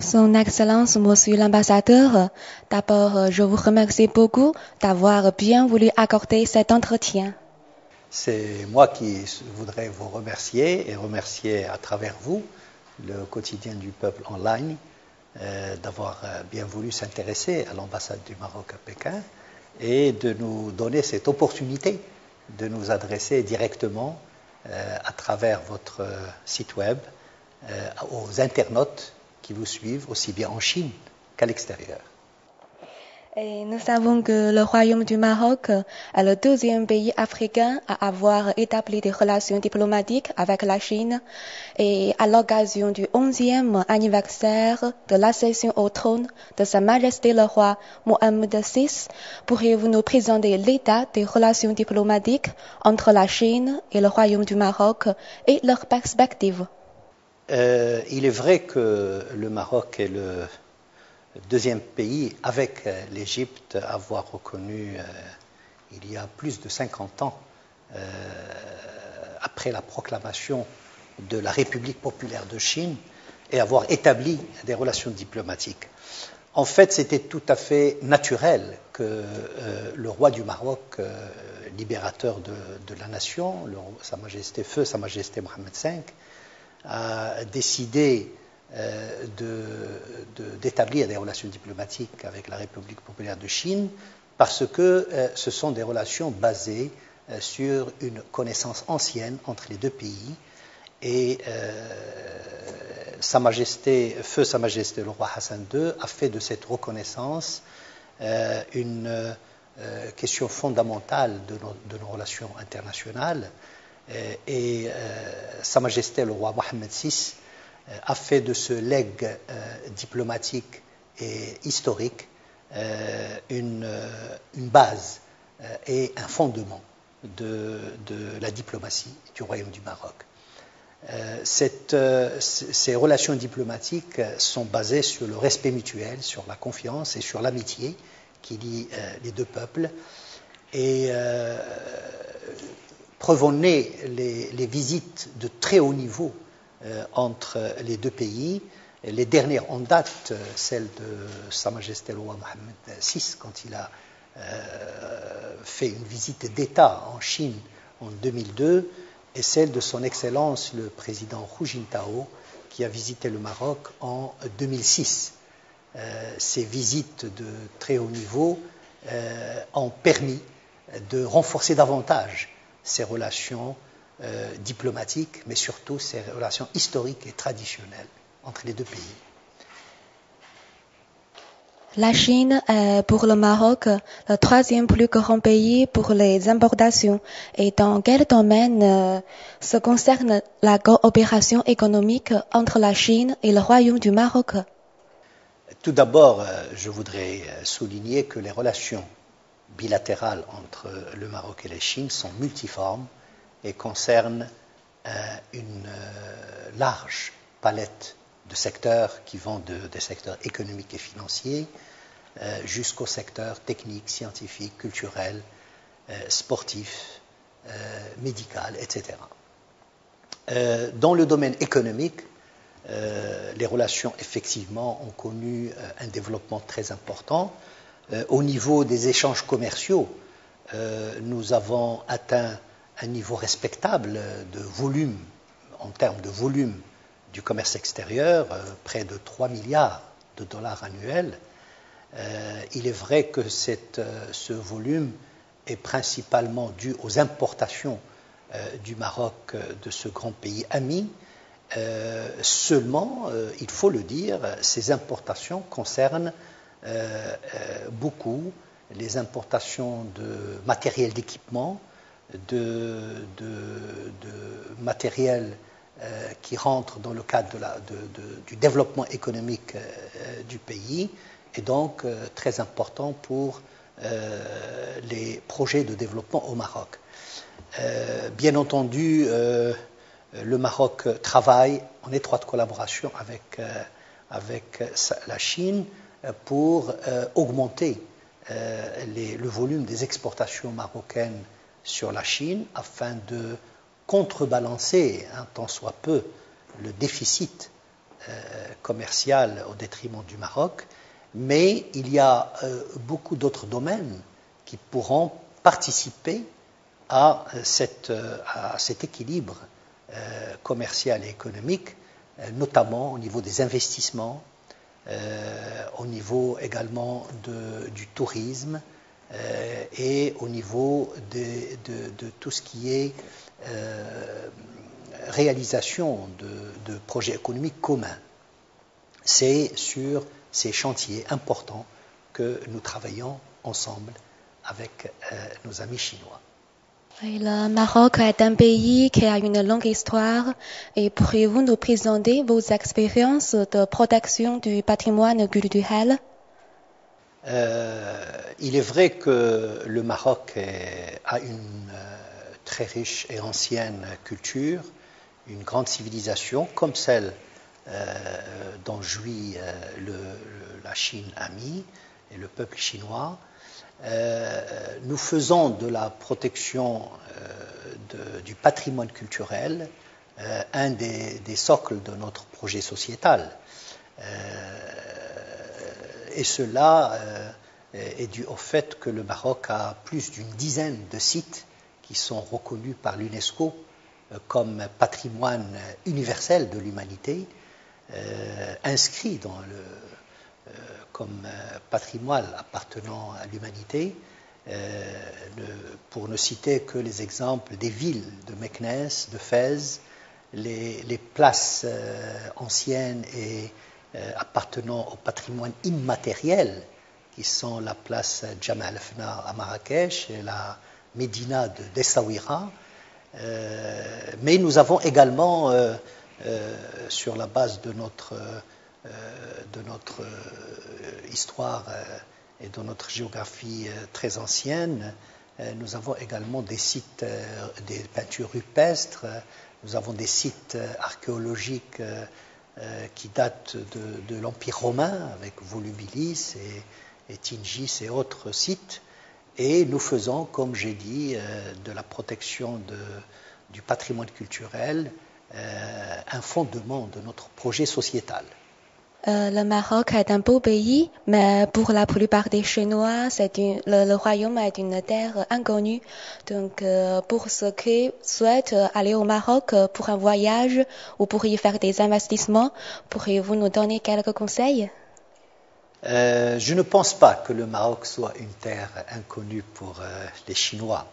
Son Excellence, Monsieur l'ambassadeur, d'abord, je vous remercie beaucoup d'avoir bien voulu accorder cet entretien. C'est moi qui voudrais vous remercier et remercier à travers vous le quotidien du peuple en ligne d'avoir bien voulu s'intéresser à l'ambassade du Maroc à Pékin et de nous donner cette opportunité de nous adresser directement à travers votre site web aux internautes qui vous suivent aussi bien en Chine qu'à l'extérieur. Et nous savons que le Royaume du Maroc est le deuxième pays africain à avoir établi des relations diplomatiques avec la Chine. Et à l'occasion du 11e anniversaire de l'accession au trône de Sa Majesté le roi Mohammed VI, pourriez-vous nous présenter l'état des relations diplomatiques entre la Chine et le Royaume du Maroc et leurs perspectives? Il est vrai que le Maroc est le deuxième pays avec l'Égypte à avoir reconnu il y a plus de 50 ans après la proclamation de la République populaire de Chine et avoir établi des relations diplomatiques. En fait, c'était tout à fait naturel que le roi du Maroc, libérateur de la nation, Sa Majesté Feu, Sa Majesté Mohammed V, a décidé d'établir des relations diplomatiques avec la République populaire de Chine parce que ce sont des relations basées sur une connaissance ancienne entre les deux pays et Feu Sa Majesté le roi Hassan II a fait de cette reconnaissance une question fondamentale de nos relations internationales et Sa Majesté le roi Mohammed VI a fait de ce legs diplomatique et historique une base et un fondement de la diplomatie du Royaume du Maroc. Ces relations diplomatiques sont basées sur le respect mutuel, sur la confiance et sur l'amitié qui lie les deux peuples. Et preuve-en-est les visites de très haut niveau entre les deux pays. Les dernières en date, celle de Sa Majesté le roi Mohammed VI, quand il a fait une visite d'État en Chine en 2002, et celle de son Excellence le président Hu Jintao, qui a visité le Maroc en 2006. Ces visites de très haut niveau ont permis de renforcer davantage ces relations diplomatiques, mais surtout ces relations historiques et traditionnelles entre les deux pays. La Chine est pour le Maroc le troisième plus grand pays pour les importations. Et dans quel domaine se concerne la coopération économique entre la Chine et le Royaume du Maroc? Tout d'abord, je voudrais souligner que les relations bilatérales entre le Maroc et la Chine sont multiformes et concernent une large palette de secteurs qui vont des secteurs économiques et financiers jusqu'au secteur technique, scientifique, culturel, sportif, médical, etc. Dans le domaine économique, les relations effectivement ont connu un développement très important. Au niveau des échanges commerciaux, nous avons atteint un niveau respectable de volume, en termes de volume du commerce extérieur, près de 3 milliards de dollars annuels. Il est vrai que ce volume est principalement dû aux importations du Maroc de ce grand pays ami. Seulement, il faut le dire, ces importations concernent beaucoup les importations de matériel d'équipement, de matériel qui rentre dans le cadre du développement économique du pays et donc très important pour les projets de développement au Maroc. Bien entendu, le Maroc travaille en étroite collaboration avec la Chine pour augmenter le volume des exportations marocaines sur la Chine afin de contrebalancer un tant soit peu le déficit commercial au détriment du Maroc, mais il y a beaucoup d'autres domaines qui pourront participer à cet équilibre commercial et économique, notamment au niveau des investissements, au niveau également du tourisme et au niveau de tout ce qui est réalisation de projets économiques communs. C'est sur ces chantiers importants que nous travaillons ensemble avec nos amis chinois. Et le Maroc est un pays qui a une longue histoire. Et pourriez-vous nous présenter vos expériences de protection du patrimoine culturel? Il est vrai que le Maroc a une très riche et ancienne culture, une grande civilisation comme celle dont jouit la Chine amie et le peuple chinois. Nous faisons de la protection du patrimoine culturel un des socles de notre projet sociétal. Et cela est dû au fait que le Maroc a plus d'une dizaine de sites qui sont reconnus par l'UNESCO comme patrimoine universel de l'humanité, inscrits comme patrimoine appartenant à l'humanité, pour ne citer que les exemples des villes de Meknès, de Fès, les places anciennes et appartenant au patrimoine immatériel, qui sont la place Jamal el-Fna à Marrakech et la Médina de Dessaouira. Mais nous avons également, sur la base de notre histoire et de notre géographie très ancienne, nous avons également des sites, des peintures rupestres, nous avons des sites archéologiques qui datent de l'Empire romain, avec Volubilis et Tingis et autres sites. Et nous faisons, comme j'ai dit, de la protection du patrimoine culturel un fondement de notre projet sociétal. Le Maroc est un beau pays, mais pour la plupart des Chinois, le royaume est une terre inconnue. Donc, pour ceux qui souhaitent aller au Maroc pour un voyage ou pour y faire des investissements, pourriez-vous nous donner quelques conseils? Je ne pense pas que le Maroc soit une terre inconnue pour les Chinois.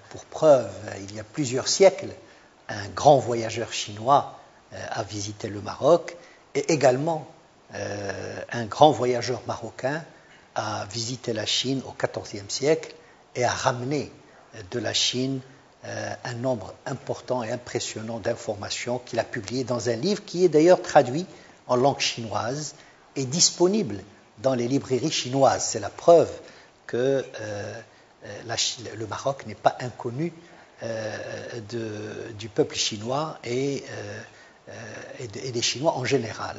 Pour preuve, il y a plusieurs siècles, un grand voyageur chinois a visité le Maroc. Et également, un grand voyageur marocain a visité la Chine au XIVe siècle et a ramené de la Chine un nombre important et impressionnant d'informations qu'il a publiées dans un livre qui est d'ailleurs traduit en langue chinoise et disponible dans les librairies chinoises. C'est la preuve que le Maroc n'est pas inconnu du peuple chinois et des Chinois en général.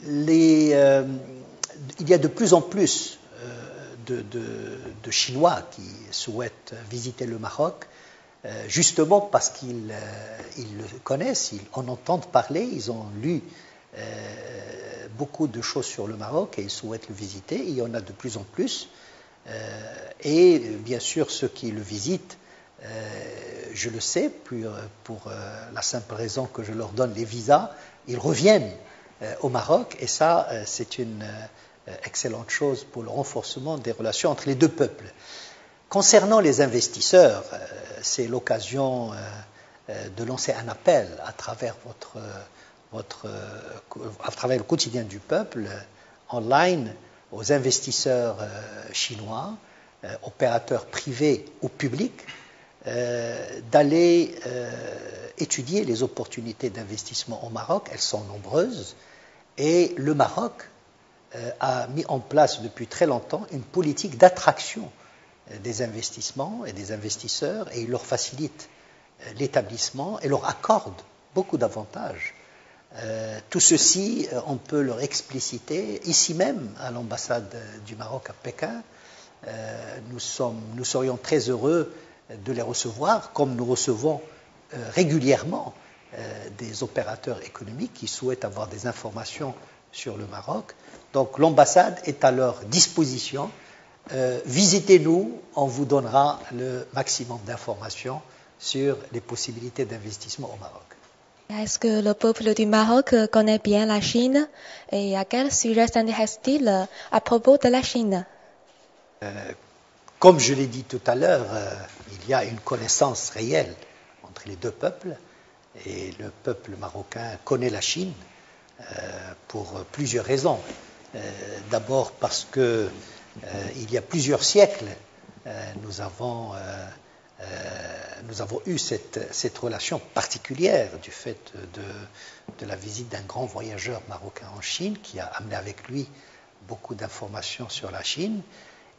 Il y a de plus en plus de Chinois qui souhaitent visiter le Maroc, justement parce qu'ils le connaissent, ils en entendent parler, ils ont lu beaucoup de choses sur le Maroc et ils souhaitent le visiter. Il y en a de plus en plus. Et bien sûr, ceux qui le visitent, je le sais, pour la simple raison que je leur donne les visas, ils reviennent au Maroc et ça, c'est une excellente chose pour le renforcement des relations entre les deux peuples. Concernant les investisseurs, c'est l'occasion de lancer un appel à travers à travers le quotidien du peuple, online, aux investisseurs chinois, opérateurs privés ou publics, d'aller étudier les opportunités d'investissement au Maroc. Elles sont nombreuses et le Maroc a mis en place depuis très longtemps une politique d'attraction des investissements et des investisseurs et il leur facilite l'établissement et leur accorde beaucoup d'avantages. Tout ceci, on peut leur expliciter ici même à l'ambassade du Maroc à Pékin. Nous serions très heureux de les recevoir, comme nous recevons régulièrement des opérateurs économiques qui souhaitent avoir des informations sur le Maroc. Donc l'ambassade est à leur disposition. Visitez-nous, on vous donnera le maximum d'informations sur les possibilités d'investissement au Maroc. Est-ce que le peuple du Maroc connaît bien la Chine et à quel sujet s'intéresse-t-il à propos de la Chine? Comme je l'ai dit tout à l'heure, il y a une connaissance réelle entre les deux peuples et le peuple marocain connaît la Chine pour plusieurs raisons. D'abord parce que il y a plusieurs siècles, nous avons eu cette relation particulière du fait de la visite d'un grand voyageur marocain en Chine qui a amené avec lui beaucoup d'informations sur la Chine,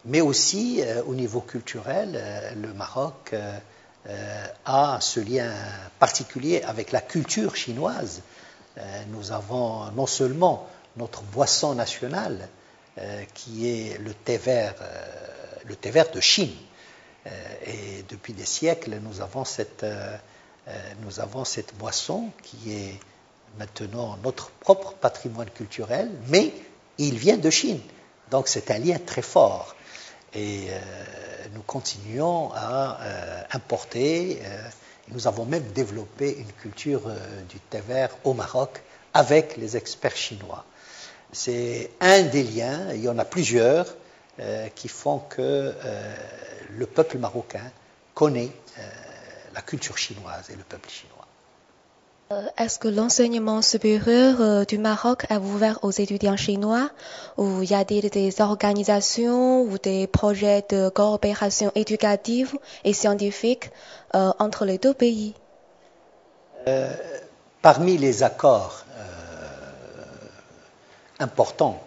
mais aussi au niveau culturel, le Maroc a ce lien particulier avec la culture chinoise. Nous avons non seulement notre boisson nationale, qui est le thé vert de Chine, et depuis des siècles, nous avons cette boisson qui est maintenant notre propre patrimoine culturel, mais il vient de Chine. Donc c'est un lien très fort. Et nous continuons à importer. Nous avons même développé une culture du thé vert au Maroc avec les experts chinois. C'est un des liens, il y en a plusieurs, qui font que le peuple marocain connaît la culture chinoise et le peuple chinois. Est-ce que l'enseignement supérieur du Maroc est ouvert aux étudiants chinois ou y a-t-il des organisations ou des projets de coopération éducative et scientifique entre les deux pays? Parmi les accords importants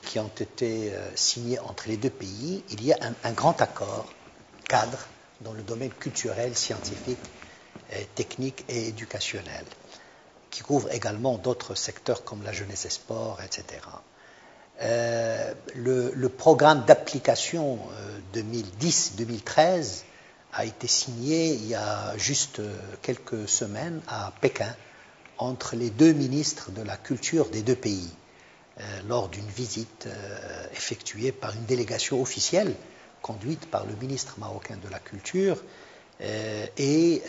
qui ont été signés entre les deux pays, il y a un grand accord cadre dans le domaine culturel, scientifique, technique et éducationnel, qui couvre également d'autres secteurs comme la jeunesse et sport, etc. Le programme d'application 2010-2013 a été signé il y a juste quelques semaines à Pékin entre les deux ministres de la culture des deux pays lors d'une visite effectuée par une délégation officielle conduite par le ministre marocain de la culture et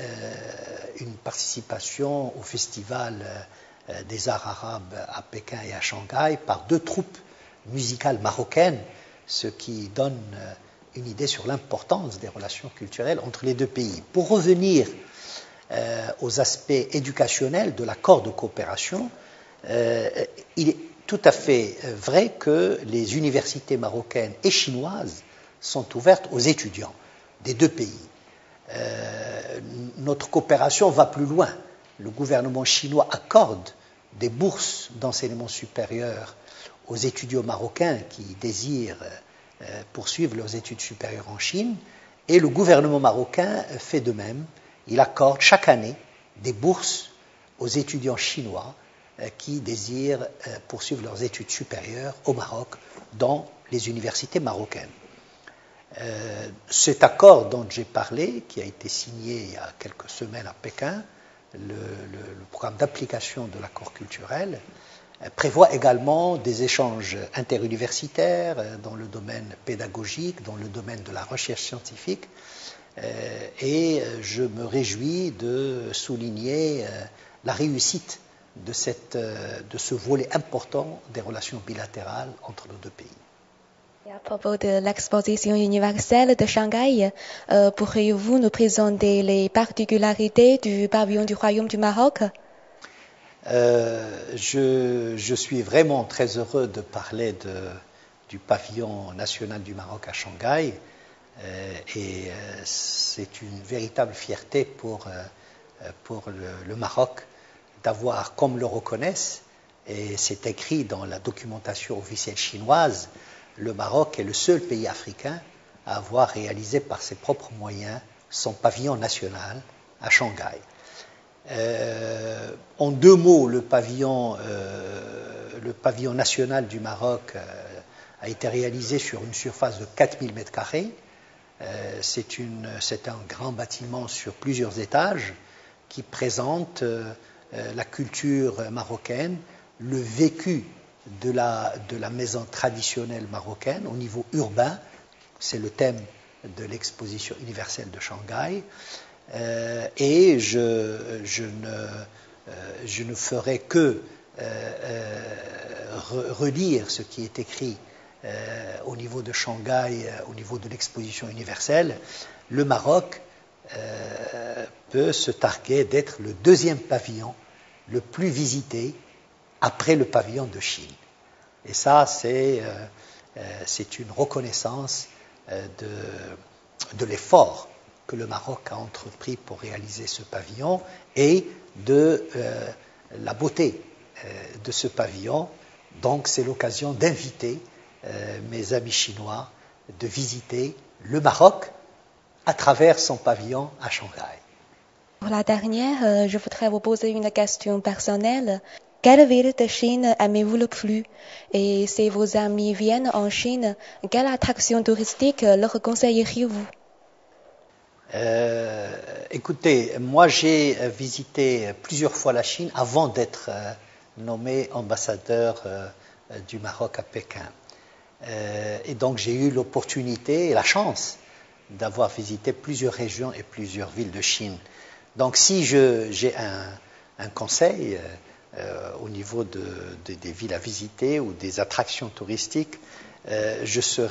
une participation au festival des arts arabes à Pékin et à Shanghai par deux troupes musicales marocaines, ce qui donne une idée sur l'importance des relations culturelles entre les deux pays. Pour revenir aux aspects éducationnels de l'accord de coopération, il est tout à fait vrai que les universités marocaines et chinoises sont ouvertes aux étudiants des deux pays. Notre coopération va plus loin. Le gouvernement chinois accorde des bourses d'enseignement supérieur aux étudiants marocains qui désirent poursuivre leurs études supérieures en Chine, et le gouvernement marocain fait de même. Il accorde chaque année des bourses aux étudiants chinois qui désirent poursuivre leurs études supérieures au Maroc dans les universités marocaines. Cet accord dont j'ai parlé, qui a été signé il y a quelques semaines à Pékin, le programme d'application de l'accord culturel, prévoit également des échanges interuniversitaires dans le domaine pédagogique, dans le domaine de la recherche scientifique, et je me réjouis de souligner la réussite de ce volet important des relations bilatérales entre nos deux pays. Et à propos de l'exposition universelle de Shanghai, pourriez-vous nous présenter les particularités du pavillon du Royaume du Maroc? Je suis vraiment très heureux de parler du pavillon national du Maroc à Shanghai, et c'est une véritable fierté pour le Maroc d'avoir, comme le reconnaissent, et c'est écrit dans la documentation officielle chinoise, le Maroc est le seul pays africain à avoir réalisé par ses propres moyens son pavillon national à Shanghai. En deux mots, le pavillon national du Maroc a été réalisé sur une surface de 4000 m². C'est un grand bâtiment sur plusieurs étages qui présente la culture marocaine, le vécu de la maison traditionnelle marocaine au niveau urbain. C'est le thème de l'exposition universelle de Shanghai. Et je ne ferai que relire ce qui est écrit au niveau de Shanghai, au niveau de l'exposition universelle. Le Maroc peut se targuer d'être le deuxième pavillon le plus visité après le pavillon de Chine. Et ça, c'est une reconnaissance de l'effort que le Maroc a entrepris pour réaliser ce pavillon et de la beauté de ce pavillon. Donc, c'est l'occasion d'inviter mes amis chinois de visiter le Maroc à travers son pavillon à Shanghai. Pour la dernière, je voudrais vous poser une question personnelle. Quelle ville de Chine aimez-vous le plus? Et si vos amis viennent en Chine, quelle attraction touristique leur conseilleriez-vous? Écoutez, moi j'ai visité plusieurs fois la Chine avant d'être nommé ambassadeur du Maroc à Pékin. Et donc j'ai eu l'opportunité et la chance d'avoir visité plusieurs régions et plusieurs villes de Chine. Donc si j'ai un conseil au niveau des villes à visiter ou des attractions touristiques, je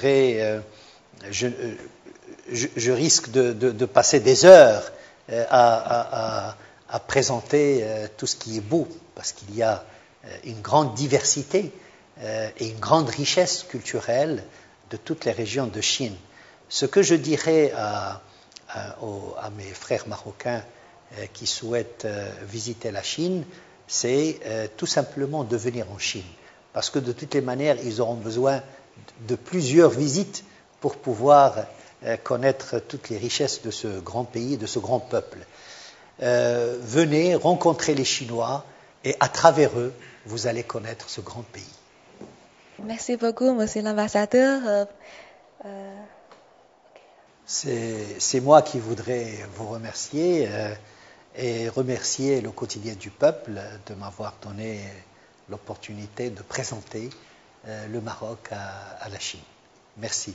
risque de passer des heures à présenter tout ce qui est beau, parce qu'il y a une grande diversité et une grande richesse culturelle de toutes les régions de Chine. Ce que je dirais à mes frères marocains qui souhaitent visiter la Chine, c'est tout simplement de venir en Chine. Parce que de toutes les manières, ils auront besoin de plusieurs visites pour pouvoir connaître toutes les richesses de ce grand pays, de ce grand peuple. Venez rencontrer les Chinois et à travers eux, vous allez connaître ce grand pays. Merci beaucoup, monsieur l'ambassadeur. C'est moi qui voudrais vous remercier et remercier le quotidien du peuple de m'avoir donné l'opportunité de présenter le Maroc à la Chine. Merci.